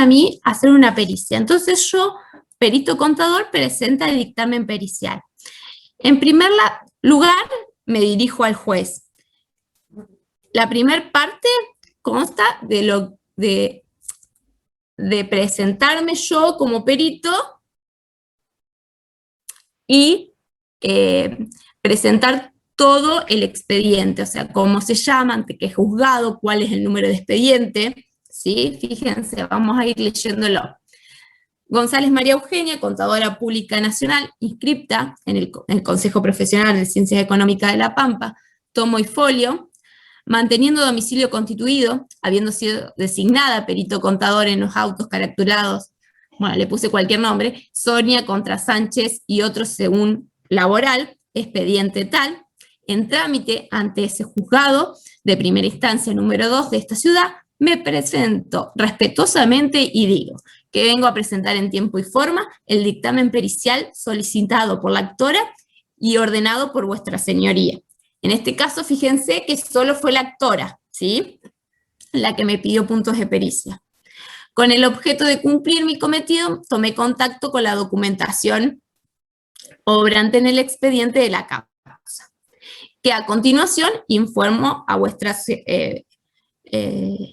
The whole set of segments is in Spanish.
a mí hacer una pericia. Entonces yo, perito contador, presenta el dictamen pericial. En primer lugar, me dirijo al juez. La primera parte consta de presentarme yo como perito y presentar todo el expediente, o sea, cómo se llama, ante qué juzgado, cuál es el número de expediente, ¿sí? Fíjense, vamos a ir leyéndolo. González María Eugenia, contadora pública nacional, inscripta en el Consejo Profesional de Ciencias Económicas de La Pampa, tomo y folio, manteniendo domicilio constituido, habiendo sido designada perito contador en los autos caratulados, bueno, le puse cualquier nombre, Sonia contra Sánchez y otros según laboral, expediente tal, en trámite ante ese juzgado de primera instancia número 2 de esta ciudad, me presento respetuosamente y digo que vengo a presentar en tiempo y forma el dictamen pericial solicitado por la actora y ordenado por vuestra señoría. En este caso, fíjense que solo fue la actora, ¿sí?, la que me pidió puntos de pericia. Con el objeto de cumplir mi cometido, tomé contacto con la documentación obrante en el expediente de la causa, que a continuación informo a vuestra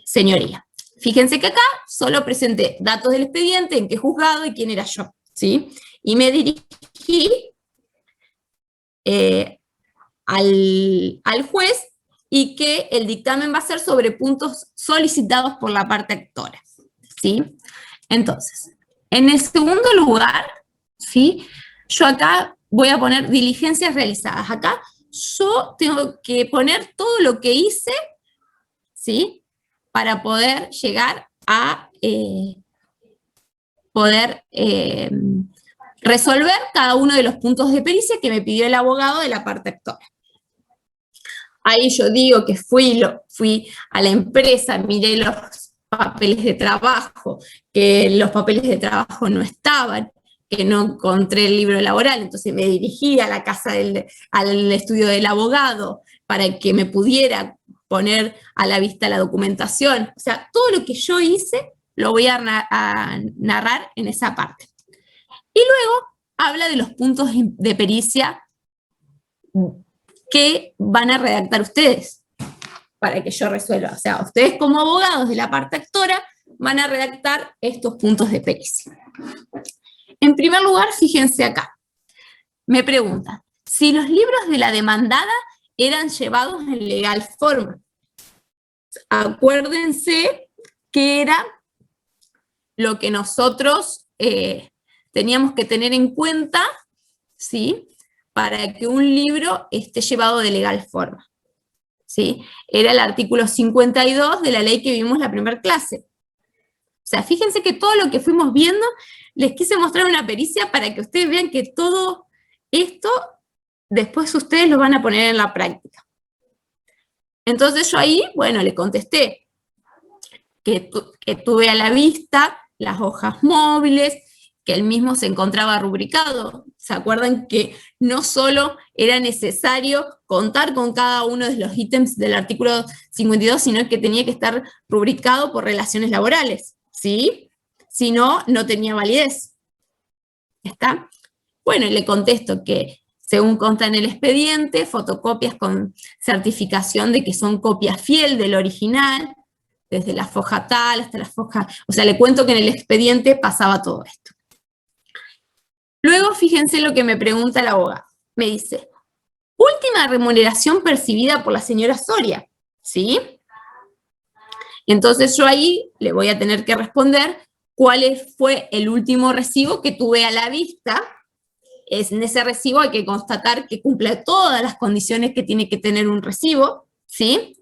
señoría. Fíjense que acá solo presenté datos del expediente, en qué juzgado y quién era yo, ¿sí? Y me dirigí al juez y que el dictamen va a ser sobre puntos solicitados por la parte actora, ¿sí? Entonces, en el segundo lugar, ¿sí?, yo acá voy a poner diligencias realizadas. Acá yo tengo que poner todo lo que hice, ¿sí?, para poder llegar a resolver cada uno de los puntos de pericia que me pidió el abogado de la parte actora. Ahí yo digo que fui a la empresa, miré los papeles de trabajo, que los papeles de trabajo no estaban, que no encontré el libro laboral, entonces me dirigí a la casa al estudio del abogado para que me pudiera poner a la vista la documentación. O sea, todo lo que yo hice lo voy a narrar en esa parte. Y luego habla de los puntos de pericia que van a redactar ustedes para que yo resuelva. O sea, ustedes como abogados de la parte actora van a redactar estos puntos de pericia. En primer lugar, fíjense acá. Me preguntan si los libros de la demandada eran llevados en legal forma. Acuérdense que era lo que nosotros teníamos que tener en cuenta, ¿sí?, para que un libro esté llevado de legal forma, ¿sí? Era el artículo 52 de la ley que vimos la primera clase. O sea, fíjense que todo lo que fuimos viendo, les quise mostrar una pericia para que ustedes vean que todo esto después ustedes lo van a poner en la práctica. Entonces yo ahí, bueno, le contesté que tuve a la vista las hojas móviles, que el mismo se encontraba rubricado. ¿Se acuerdan que no solo era necesario contar con cada uno de los ítems del artículo 52, sino que tenía que estar rubricado por relaciones laborales, ¿sí? Si no, no tenía validez. ¿Está? Bueno, y le contesto que, según consta en el expediente, fotocopias con certificación de que son copia fiel del original, desde la foja tal hasta la foja... O sea, le cuento que en el expediente pasaba todo esto. Luego, fíjense lo que me pregunta el abogado. Me dice, última remuneración percibida por la señora Soria, ¿sí? Entonces yo ahí le voy a tener que responder cuál fue el último recibo que tuve a la vista. En ese recibo hay que constatar que cumple todas las condiciones que tiene que tener un recibo, ¿sí?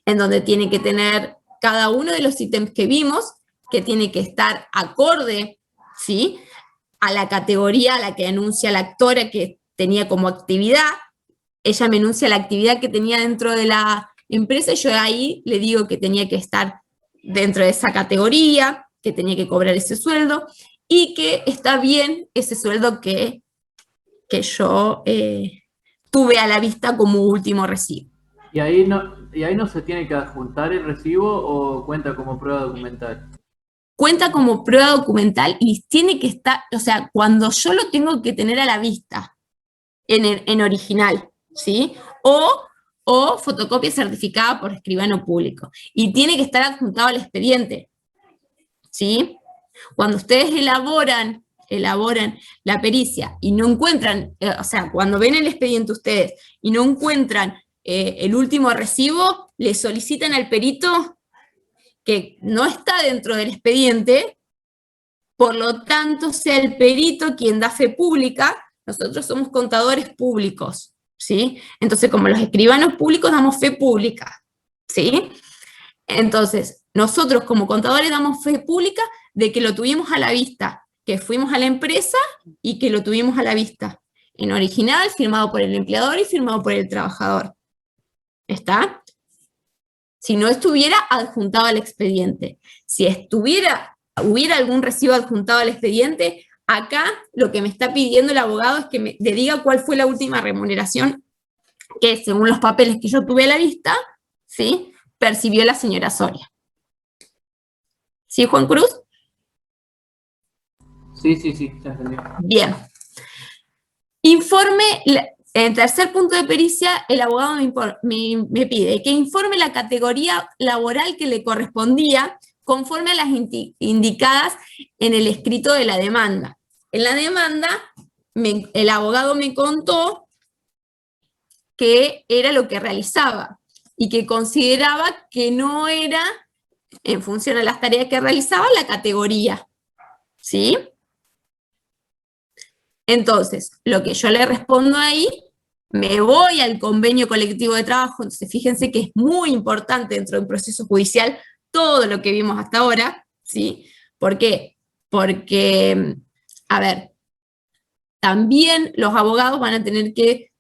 En donde tiene que tener cada uno de los ítems que vimos, que tiene que estar acorde, ¿sí?, a la categoría a la que anuncia la actora que tenía como actividad. Ella me enuncia la actividad que tenía dentro de la empresa y yo ahí le digo que tenía que estar dentro de esa categoría, que tenía que cobrar ese sueldo y que está bien ese sueldo que yo tuve a la vista como último recibo. ¿Y ahí no se tiene que adjuntar el recibo o cuenta como prueba documental? cuenta como prueba documental y tiene que estar, o sea, cuando yo lo tengo que tener a la vista, en original, ¿sí? O fotocopia certificada por escribano público. Y tiene que estar adjuntado al expediente, ¿sí? Cuando ustedes elaboran la pericia y no encuentran, o sea, cuando ven el expediente ustedes y no encuentran el último recibo, le solicitan al perito que no está dentro del expediente, por lo tanto, sea el perito quien da fe pública. Nosotros somos contadores públicos, ¿sí? Entonces, como los escribanos públicos damos fe pública, ¿sí? Entonces, nosotros como contadores damos fe pública de que lo tuvimos a la vista, que fuimos a la empresa y que lo tuvimos a la vista, en original, firmado por el empleador y firmado por el trabajador. ¿Está? Si no estuviera adjuntado al expediente. Si hubiera algún recibo adjuntado al expediente, acá lo que me está pidiendo el abogado es que me diga cuál fue la última remuneración que, según los papeles que yo tuve a la vista, ¿sí?, percibió la señora Soria. ¿Sí, Juan Cruz? Sí, ya entendí. Bien. Informe, en tercer punto de pericia, el abogado me pide que informe la categoría laboral que le correspondía conforme a las indicadas en el escrito de la demanda. En la demanda, el abogado me contó que era lo que realizaba y que consideraba que no era, en función a las tareas que realizaba, la categoría. ¿Sí? Entonces, lo que yo le respondo ahí, me voy al convenio colectivo de trabajo. Entonces, fíjense que es muy importante dentro de un proceso judicial todo lo que vimos hasta ahora, ¿sí? ¿Por qué? Porque, a ver, también los abogados van a tener que,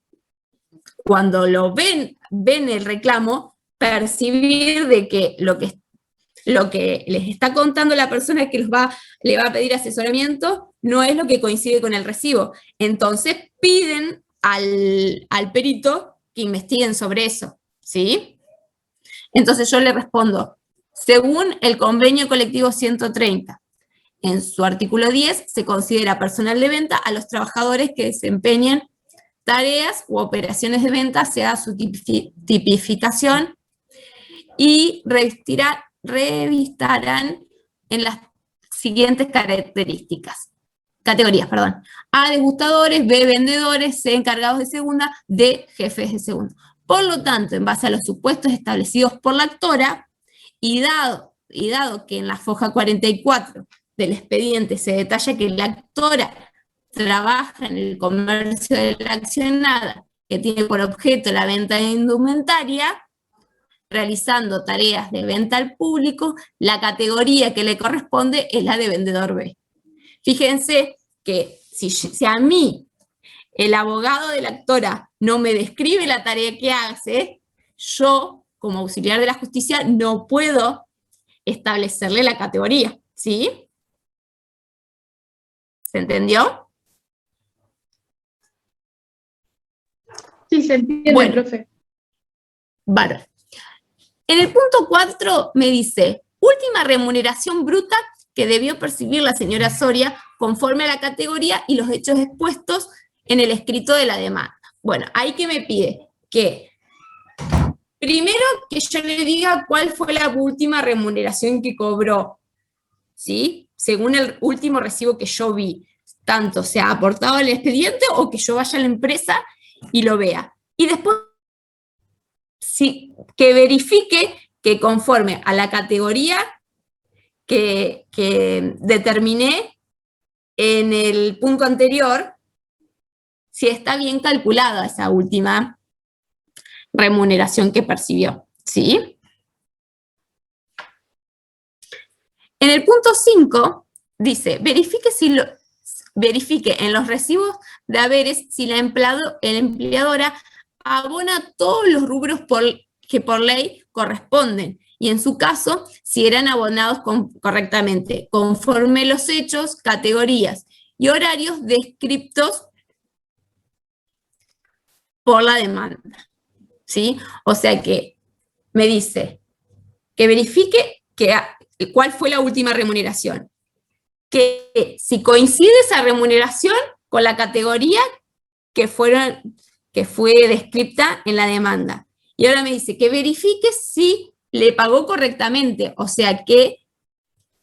cuando lo ven el reclamo, percibir de que lo que les está contando la persona que le va a pedir asesoramiento no es lo que coincide con el recibo. Entonces piden al perito que investiguen sobre eso, ¿sí? Entonces yo le respondo, según el convenio colectivo 130, en su artículo 10, se considera personal de venta a los trabajadores que desempeñan tareas u operaciones de venta, sea su tipificación, y revistarán en las siguientes categorías. A, degustadores; B, vendedores; C, encargados de segunda; D, jefes de segunda. Por lo tanto, en base a los supuestos establecidos por la actora, y dado que en la foja 44 del expediente se detalla que la actora trabaja en el comercio de la accionada, que tiene por objeto la venta de indumentaria, realizando tareas de venta al público, la categoría que le corresponde es la de vendedor B. Fíjense que si a mí el abogado de la actora no me describe la tarea que hace, yo, como auxiliar de la justicia, no puedo establecerle la categoría, ¿sí? ¿Se entendió? Sí, se entiende, bueno, profe. Vale. En el punto 4 me dice, última remuneración bruta que debió percibir la señora Soria conforme a la categoría y los hechos expuestos en el escrito de la demanda. Bueno, ahí que me pide que, primero, que yo le diga cuál fue la última remuneración que cobró, ¿sí? Según el último recibo que yo vi, tanto sea aportado al expediente o que yo vaya a la empresa y lo vea. Y después, sí, que verifique que conforme a la categoría que determiné en el punto anterior, si está bien calculada esa última remuneración que percibió, ¿sí? En el punto 5 dice, verifique en los recibos de haberes si la empleadora abona todos los rubros que por ley corresponden, y en su caso, si eran abonados correctamente, conforme los hechos, categorías y horarios descriptos por la demanda, ¿sí? O sea que me dice que verifique que ¿cuál fue la última remuneración? Que si coincide esa remuneración con la categoría que fue descrita en la demanda. Y ahora me dice que verifique si le pagó correctamente, o sea que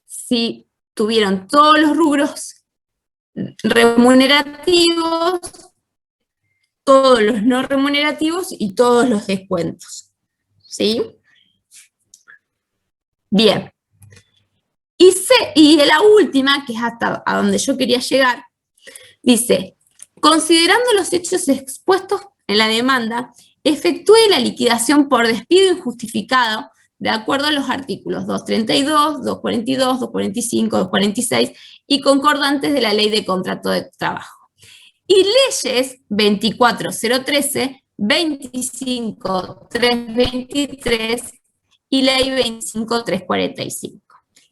si tuvieron todos los rubros remunerativos, todos los no remunerativos y todos los descuentos. ¿Sí? Bien. Y la última, que es hasta a donde yo quería llegar, dice, considerando los hechos expuestos en la demanda, efectúe la liquidación por despido injustificado de acuerdo a los artículos 232, 242, 245, 246 y concordantes de la Ley de Contrato de Trabajo. Y leyes 24013, 25323 y Ley 25345.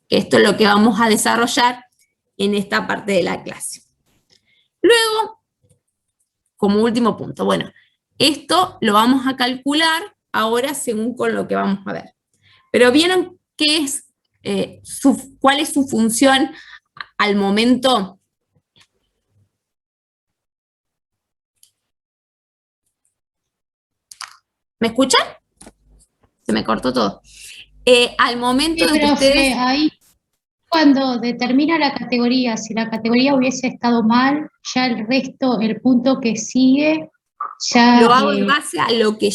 Esto es lo que vamos a desarrollar en esta parte de la clase. Luego, como último punto, bueno, esto lo vamos a calcular ahora según con lo que vamos a ver. Pero ¿vieron qué es, cuál es su función al momento? ¿Me escuchan? Se me cortó todo. Al momento de que ustedes... Ahí, cuando determina la categoría, si la categoría hubiese estado mal, ya el resto, el punto que sigue, ya... Lo hago en base a lo que